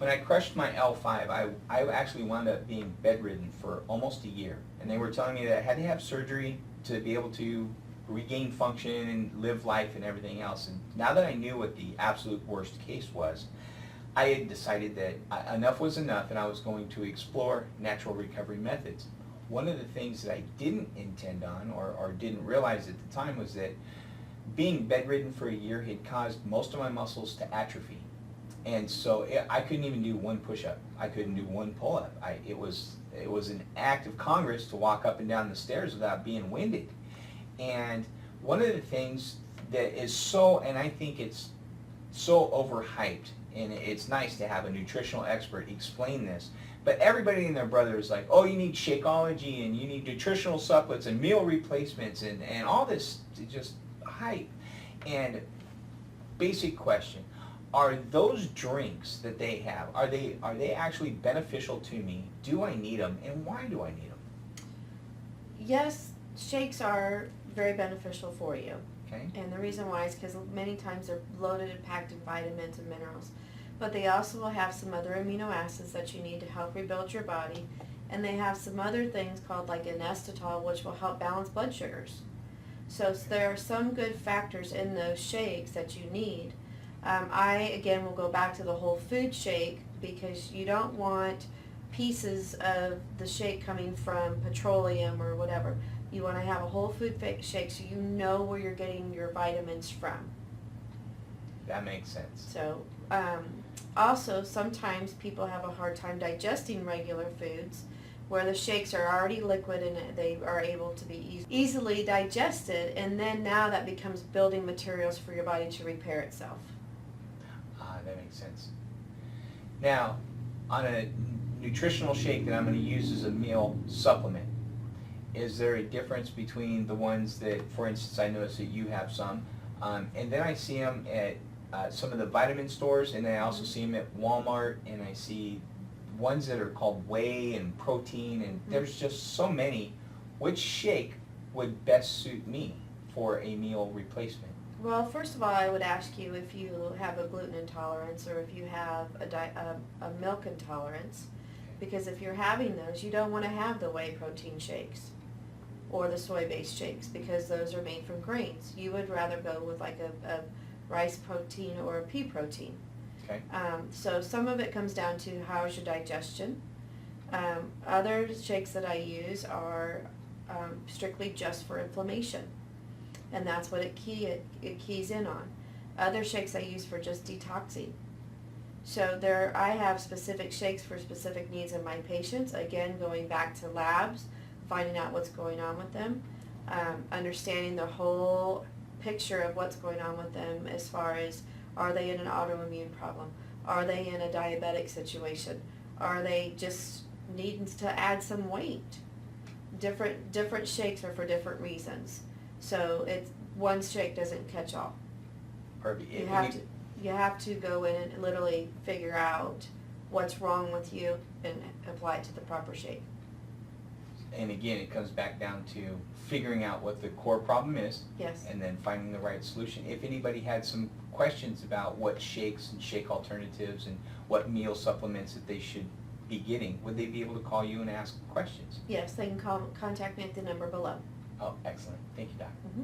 when I crushed my L5, I actually wound up being bedridden for almost a year. And they were telling me that I had to have surgery to be able to regain function and live life and everything else. And now that I knew what the absolute worst case was, I had decided that enough was enough and I was going to explore natural recovery methods. One of the things that I didn't intend on or didn't realize at the time was that being bedridden for a year had caused most of my muscles to atrophy. And so I couldn't even do one push-up. I couldn't do one pull-up. It was an act of Congress to walk up and down the stairs without being winded. And one of the things that is so, and I think it's so overhyped, and it's nice to have a nutritional expert explain this, but everybody and their brother is like, oh, you need Shakeology, and you need nutritional supplements, and meal replacements, and all this just hype. And basic question, are those drinks that they have, are they actually beneficial to me? Do I need them, and why do I need them? Yes, shakes are very beneficial for you. Okay. And the reason why is because many times they're loaded and packed in vitamins and minerals. But they also will have some other amino acids that you need to help rebuild your body. And they have some other things called like inositol, which will help balance blood sugars. So there are some good factors in those shakes that you need. I, again, will go back to the whole food shake because you don't want pieces of the shake coming from petroleum or whatever. You want to have a whole food shake so you know where you're getting your vitamins from. That makes sense. So, also, sometimes people have a hard time digesting regular foods where the shakes are already liquid and they are able to be easily digested, and then now that becomes building materials for your body to repair itself. That makes sense. Now, on a nutritional shake that I'm going to use as a meal supplement, is there a difference between the ones that, for instance, I notice that you have some, and then I see them at some of the vitamin stores, and then I also see them at Walmart, and I see ones that are called whey and protein, and there's just so many. Which shake would best suit me for a meal replacement? Well, first of all, I would ask you if you have a gluten intolerance or if you have a milk intolerance, because if you're having those, you don't want to have the whey protein shakes or the soy-based shakes because those are made from grains. You would rather go with like a rice protein or a pea protein. Okay. So some of it comes down to how's your digestion. Other shakes that I use are strictly just for inflammation, and that's what it keys in on. Other shakes I use for just detoxing. So I have specific shakes for specific needs in my patients. Again, going back to labs, finding out what's going on with them, understanding the whole picture of what's going on with them as far as, are they in an autoimmune problem? Are they in a diabetic situation? Are they just needing to add some weight? Different shakes are for different reasons. So one shake doesn't catch all. Perfect. You have to go in and literally figure out what's wrong with you and apply it to the proper shake. And again, it comes back down to figuring out what the core problem is. Yes. And then finding the right solution. If anybody had some questions about what shakes and shake alternatives and what meal supplements that they should be getting, would they be able to call you and ask questions? Yes, they can contact me at the number below. Oh, excellent. Thank you, Doc. Mm-hmm.